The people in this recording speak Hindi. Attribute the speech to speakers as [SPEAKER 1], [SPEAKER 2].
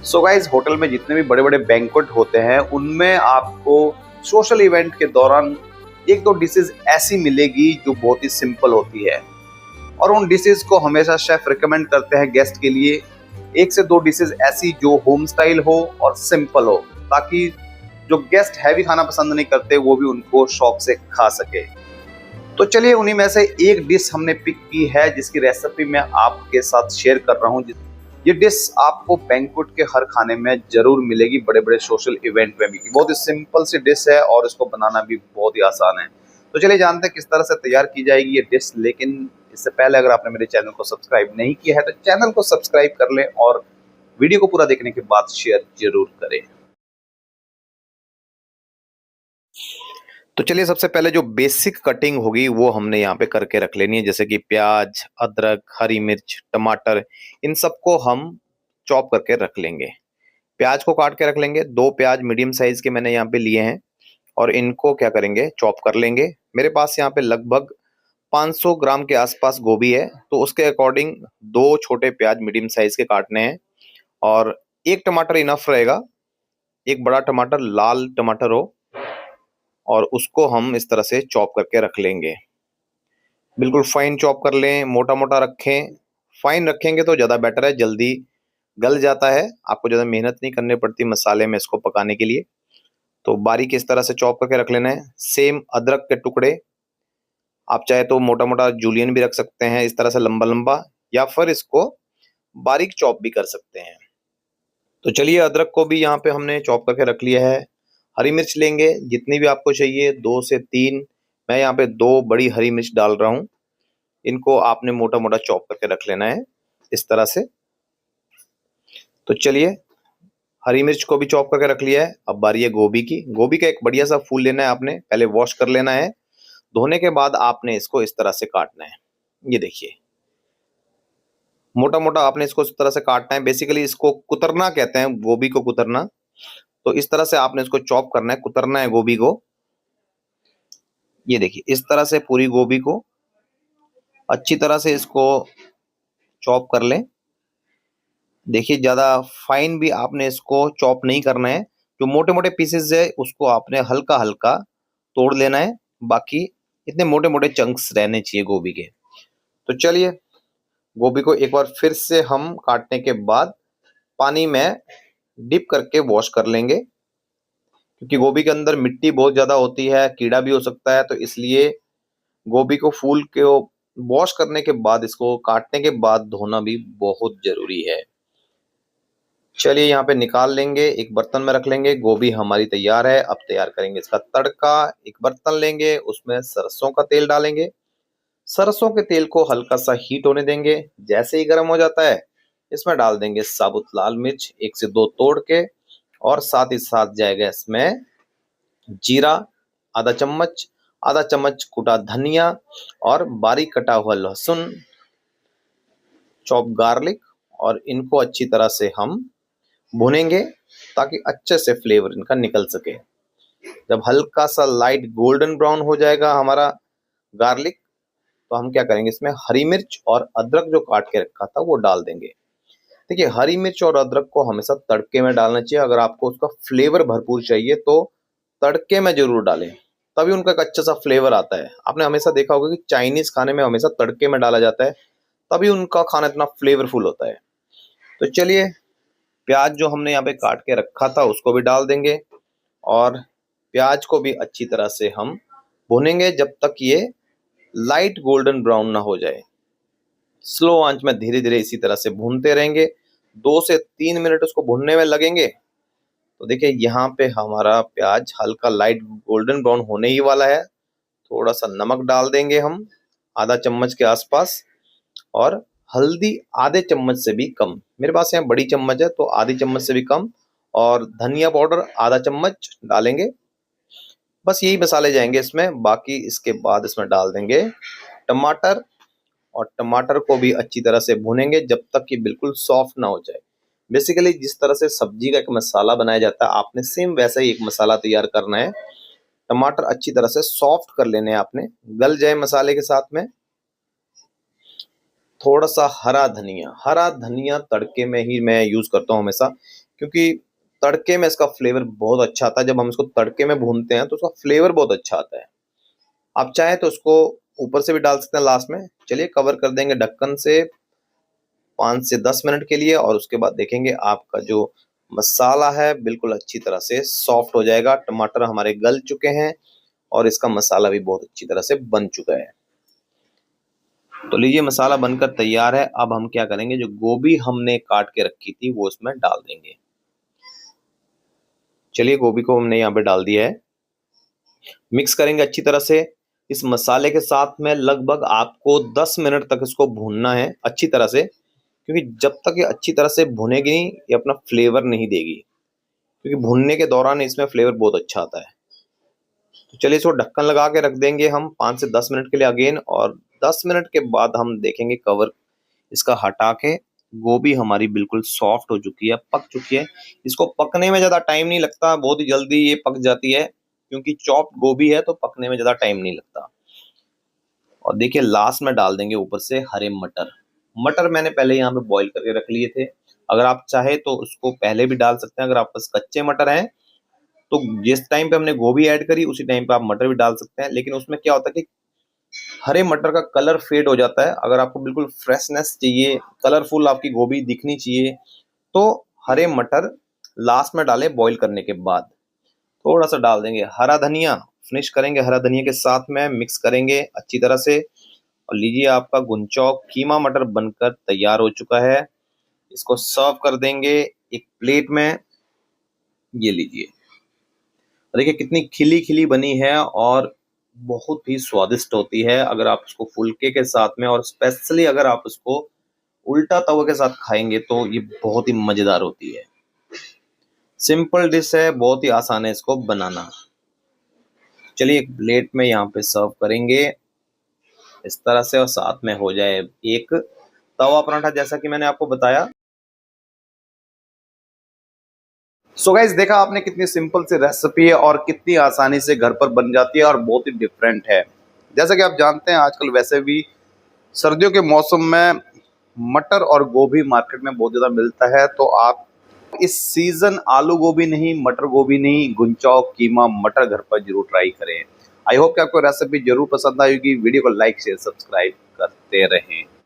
[SPEAKER 1] सो गाइज, होटल में जितने भी बड़े बड़े बैंक्वेट होते हैं उनमें आपको सोशल इवेंट के दौरान एक दो डिशेज ऐसी मिलेगी जो बहुत ही सिंपल होती है, और उन डिशेज को हमेशा शेफ रिकमेंड करते हैं गेस्ट के लिए। एक से दो डिशेज ऐसी जो होम स्टाइल हो और सिंपल हो, ताकि जो गेस्ट हैवी खाना पसंद नहीं करते वो भी उनको शौक से खा सके। तो चलिए, उन्हीं में से एक डिश हमने पिक की है जिसकी रेसिपी मैं आपके साथ शेयर कर रहा हूँ। ये डिश आपको बैंक्वेट के हर खाने में जरूर मिलेगी, बड़े बड़े सोशल इवेंट में भी। बहुत ही सिंपल सी डिश है और इसको बनाना भी बहुत ही आसान है। तो चलिए जानते हैं किस तरह से तैयार की जाएगी ये डिश। लेकिन इससे पहले अगर आपने मेरे चैनल को सब्सक्राइब नहीं किया है तो चैनल को सब्सक्राइब कर लें और वीडियो को पूरा देखने के बाद शेयर जरूर करें। तो चलिए, सबसे पहले जो बेसिक कटिंग होगी वो हमने यहाँ पे करके रख लेनी है, जैसे कि प्याज, अदरक, हरी मिर्च, टमाटर, इन सबको हम चॉप करके रख लेंगे। प्याज को काट के रख लेंगे। 2 प्याज मीडियम साइज के मैंने यहाँ पे लिए हैं और इनको क्या करेंगे, चॉप कर लेंगे। मेरे पास यहाँ पे लगभग 500 ग्राम के आसपास गोभी है, तो उसके अकॉर्डिंग 2 छोटे प्याज मीडियम साइज के काटने हैं और 1 टमाटर इनफ रहेगा। एक बड़ा टमाटर, लाल टमाटर हो, और उसको हम इस तरह से चॉप करके रख लेंगे। बिल्कुल फाइन चॉप कर लें, मोटा मोटा रखें। फाइन रखेंगे तो ज़्यादा बेटर है, जल्दी गल जाता है, आपको ज़्यादा मेहनत नहीं करनी पड़ती मसाले में इसको पकाने के लिए। तो बारीक इस तरह से चॉप करके रख लेना है। सेम अदरक के टुकड़े, आप चाहे तो मोटा मोटा जूलियन भी रख सकते हैं इस तरह से लंबा लंबा, या फिर इसको बारीक चॉप भी कर सकते हैं। तो चलिए, अदरक को भी यहाँ पे हमने चॉप करके रख लिया है। हरी मिर्च लेंगे जितनी भी आपको चाहिए, 2 से 3। मैं यहाँ पे 2 बड़ी हरी मिर्च डाल रहा हूँ। इनको आपने मोटा मोटा चॉप करके रख लेना है इस तरह से। तो चलिए, हरी मिर्च को भी चॉप करके रख लिया है। अब बारी है गोभी की। गोभी का एक बढ़िया सा फूल लेना है, आपने पहले वॉश कर लेना है। धोने के बाद आपने इसको इस तरह से काटना है। ये देखिए, मोटा मोटा आपने इसको इस तरह से काटना है। बेसिकली इसको कुतरना कहते हैं, गोभी को कुतरना। तो इस तरह से आपने इसको चॉप करना है, कुतरना है गोभी को। ये देखिए, इस तरह से पूरी गोभी को अच्छी तरह से इसको चॉप कर लें। देखिए, ज़्यादा फाइन भी आपने इसको चॉप नहीं करना है। जो मोटे मोटे पीसेस है उसको आपने हल्का हल्का तोड़ लेना है। बाकी इतने मोटे मोटे चंक्स रहने चाहिए गोभी के। तो चलिए, गोभी को एक बार फिर से हम काटने के बाद पानी में डिप करके वॉश कर लेंगे, क्योंकि गोभी के अंदर मिट्टी बहुत ज़्यादा होती है, कीड़ा भी हो सकता है। तो इसलिए गोभी को फूल के वॉश करने के बाद, इसको काटने के बाद धोना भी बहुत ज़रूरी है। चलिए, यहाँ पे निकाल लेंगे, एक बर्तन में रख लेंगे। गोभी हमारी तैयार है। अब तैयार करेंगे इसका तड़का। एक बर्तन लेंगे, उसमें सरसों का तेल डालेंगे। सरसों के तेल को हल्का सा हीट होने देंगे। जैसे ही गर्म हो जाता है, इसमें डाल देंगे साबुत लाल मिर्च 1 से 2 तोड़ के, और साथ ही साथ जाएगा इसमें जीरा आधा चम्मच, आधा चम्मच कुटा धनिया, और बारीक कटा हुआ लहसुन, चॉप गार्लिक। और इनको अच्छी तरह से हम भुनेंगे ताकि अच्छे से फ्लेवर इनका निकल सके। जब हल्का सा लाइट गोल्डन ब्राउन हो जाएगा हमारा गार्लिक, तो हम क्या करेंगे, इसमें हरी मिर्च और अदरक जो काट के रखा था वो डाल देंगे। देखिए, हरी मिर्च और अदरक को हमेशा तड़के में डालना चाहिए। अगर आपको उसका फ्लेवर भरपूर चाहिए तो तड़के में जरूर डालें, तभी उनका एक अच्छा सा फ्लेवर आता है। आपने हमेशा देखा होगा कि चाइनीज खाने में हमेशा तड़के में डाला जाता है, तभी उनका खाना इतना फ्लेवरफुल होता है। तो चलिए, प्याज जो हमने यहाँ पे काट के रखा था उसको भी डाल देंगे, और प्याज को भी अच्छी तरह से हम भूनेंगे जब तक ये लाइट गोल्डन ब्राउन ना हो जाए। स्लो आंच में धीरे धीरे इसी तरह से भूनते रहेंगे। 2 से 3 मिनट उसको भूनने में लगेंगे। तो देखिए, यहाँ पे हमारा प्याज हल्का लाइट गोल्डन ब्राउन होने ही वाला है। थोड़ा सा नमक डाल देंगे हम, आधा चम्मच के आसपास, और हल्दी आधे चम्मच से भी कम। मेरे पास यहाँ बड़ी चम्मच है तो आधी चम्मच से भी कम, और धनिया पाउडर आधा चम्मच डालेंगे। बस यही मसाले जाएंगे इसमें। बाकी इसके बाद इसमें डाल देंगे टमाटर, और टमाटर को भी अच्छी तरह से भूनेंगे जब तक कि बिल्कुल सॉफ्ट ना हो जाए। बेसिकली जिस तरह से सब्जी का एक मसाला बनाया जाता है, आपने सेम वैसा ही एक मसाला तैयार करना है। टमाटर अच्छी तरह से सॉफ्ट कर लेने हैं आपने, गल जाए मसाले के साथ में। थोड़ा सा हरा धनिया, हरा धनिया तड़के में ही मैं यूज करता हूँ हमेशा, क्योंकि तड़के में इसका फ्लेवर बहुत अच्छा आता है। जब हम इसको तड़के में भूनते हैं तो उसका फ्लेवर बहुत अच्छा आता है। आप चाहें तो उसको ऊपर से भी डाल सकते हैं लास्ट में। चलिए कवर कर देंगे ढक्कन से 5 से 10 मिनट के लिए, और उसके बाद देखेंगे आपका जो मसाला है बिल्कुल अच्छी तरह से सॉफ्ट हो जाएगा। टमाटर हमारे गल चुके हैं और इसका मसाला भी बहुत अच्छी तरह से बन चुका है। तो लीजिए मसाला बनकर तैयार है। अब हम क्या करेंगे, जो गोभी हमने काट के रखी थी वो इसमें डाल देंगे। चलिए गोभी को हमने यहाँ पे डाल दिया है। मिक्स करेंगे अच्छी तरह से। इस मसाले के साथ में लगभग आपको 10 मिनट तक इसको भूनना है अच्छी तरह से, क्योंकि जब तक ये अच्छी तरह से भुनेगी नहीं ये अपना फ्लेवर नहीं देगी, क्योंकि भुनने के दौरान इसमें फ्लेवर बहुत अच्छा आता है। तो चलिए इसको ढक्कन लगा के रख देंगे हम 5 से 10 मिनट के लिए अगेन, और 10 मिनट के बाद हम देखेंगे कवर इसका हटा के। गोभी हमारी बिल्कुल सॉफ्ट हो चुकी है, पक चुकी है। इसको पकने में ज़्यादा टाइम नहीं लगता, बहुत ही जल्दी ये पक जाती है, क्योंकि चॉप्ड गोभी है तो पकने में ज़्यादा टाइम नहीं लगता। और देखिए लास्ट में डाल देंगे ऊपर से हरे मटर। मटर मैंने पहले यहाँ पे बॉईल करके रख लिए थे। अगर आप चाहे तो उसको पहले भी डाल सकते हैं। अगर आपके पास कच्चे मटर हैं तो जिस टाइम पे हमने गोभी ऐड करी उसी टाइम पे आप मटर भी डाल सकते हैं। लेकिन उसमें क्या होता है कि हरे मटर का कलर फेड हो जाता है। अगर आपको बिल्कुल फ्रेशनेस चाहिए, कलरफुल आपकी गोभी दिखनी चाहिए, तो हरे मटर लास्ट में डालें बॉईल करने के बाद। थोड़ा सा डाल देंगे हरा धनिया, फिनिश करेंगे हरा धनिया के साथ में, मिक्स करेंगे अच्छी तरह से। और लीजिए आपका गुंचौक कीमा मटर बनकर तैयार हो चुका है। इसको सर्व कर देंगे एक प्लेट में। ये लीजिए, देखिए कितनी खिली खिली बनी है और बहुत ही स्वादिष्ट होती है। अगर आप इसको फुल्के के साथ में, और स्पेशली अगर आप इसको उल्टा तवा के साथ खाएंगे तो ये बहुत ही मजेदार होती है। सिंपल डिश है, बहुत ही आसान है इसको बनाना। चलिए एक प्लेट में यहाँ पे सर्व करेंगे इस तरह से, और साथ में हो जाए एक तवा पराठा जैसा कि मैंने आपको बताया। सो गाइस, देखा आपने कितनी सिंपल सी रेसिपी है और कितनी आसानी से घर पर बन जाती है और बहुत ही डिफरेंट है। जैसा कि आप जानते हैं आजकल वैसे भी सर्दियों के मौसम में मटर और गोभी मार्केट में बहुत ज़्यादा मिलता है, तो आप इस सीजन आलू गोभी नहीं, मटर गोभी नहीं, गुंचौक कीमा मटर घर पर जरूर ट्राई करें। आई होप कि आपको रेसिपी जरूर पसंद आएगी। वीडियो को लाइक शेयर सब्सक्राइब करते रहें।